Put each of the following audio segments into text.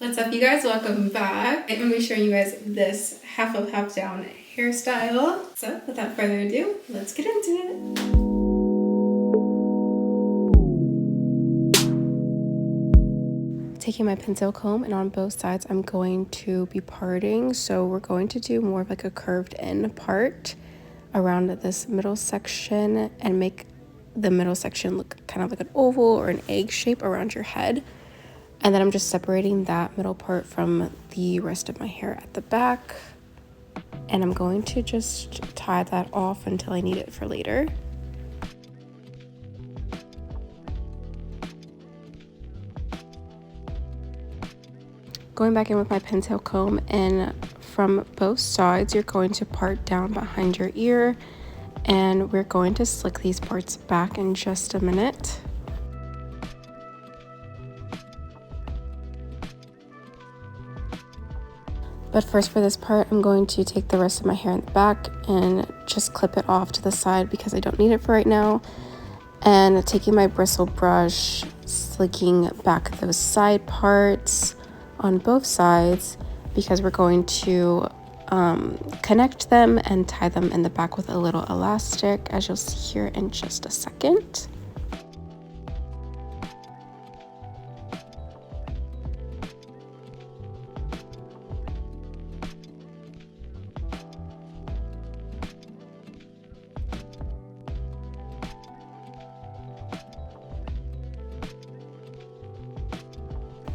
What's up, you guys? Welcome back. I'm going to be showing you guys this half up, half down hairstyle. So without further ado, let's get into it. Taking my Pintail comb, and on both sides I'm going to be parting. So we're going to do more of like a curved in part around this middle section and make the middle section look kind of like an oval or an egg shape around your head. And then I'm just separating that middle part from the rest of my hair at the back. And I'm going to just tie that off until I need it for later. Going back in with my Pintail comb, and from both sides you're going to part down behind your ear, and we're going to slick these parts back in just a minute. But first, for this part, I'm going to take the rest of my hair in the back and just clip it off to the side because I don't need it for right now. And taking my bristle brush, slicking back those side parts on both sides because we're going to connect them and tie them in the back with a little elastic, as you'll see here in just a second.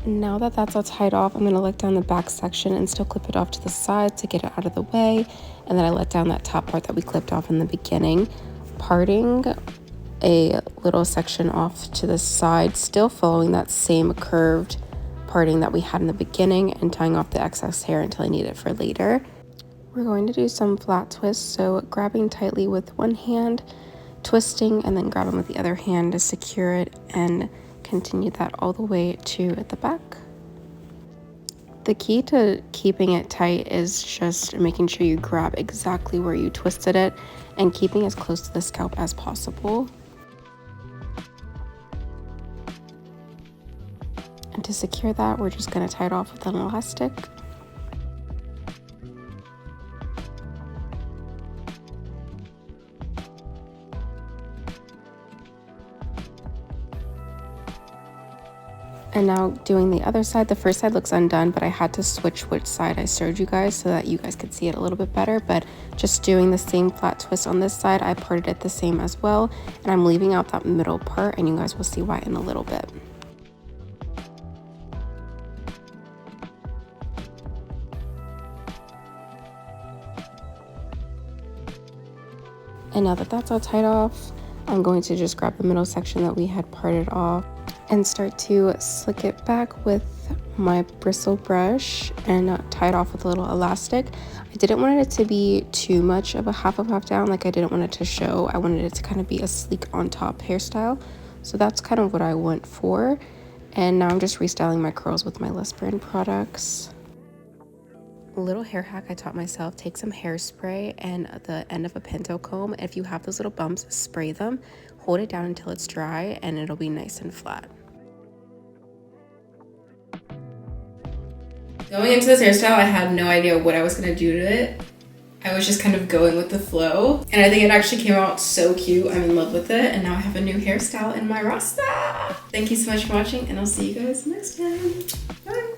Now that that's all tied off, I'm going to let down the back section and still clip it off to the side to get it out of the way. And then I let down that top part that we clipped off in the beginning, parting a little section off to the side, still following that same curved parting that we had in the beginning, and tying off the excess hair until I need it for later. We're going to do some flat twists, so grabbing tightly with one hand, twisting, and then grabbing with the other hand to secure it, and continue that all the way to the back. The key to keeping it tight is just making sure you grab exactly where you twisted it and keeping as close to the scalp as possible. And to secure that, we're just going to tie it off with an elastic. And now doing the other side. The first side looks undone, but I had to switch which side I showed you guys so that you guys could see it a little bit better. But just doing the same flat twist on this side, I parted it the same as well. And I'm leaving out that middle part, and you guys will see why in a little bit. And now that that's all tied off, I'm going to just grab the middle section that we had parted off and start to slick it back with my bristle brush and tie it off with a little elastic. I didn't want it to be too much of a half up, half down. Like, I didn't want it to show. I wanted it to kind of be a sleek on top hairstyle. So that's kind of what I went for. And now I'm just restyling my curls with my LusBrands products. A little hair hack I taught myself: take some hairspray and the end of a Pintail comb. If you have those little bumps, spray them, hold it down until it's dry, and it'll be nice and flat. Going into this hairstyle, I had no idea what I was going to do to it. I was just kind of going with the flow, and I think it actually came out so cute. I'm in love with it, and now I have a new hairstyle in my roster. Thank you so much for watching, and I'll see you guys next time. Bye!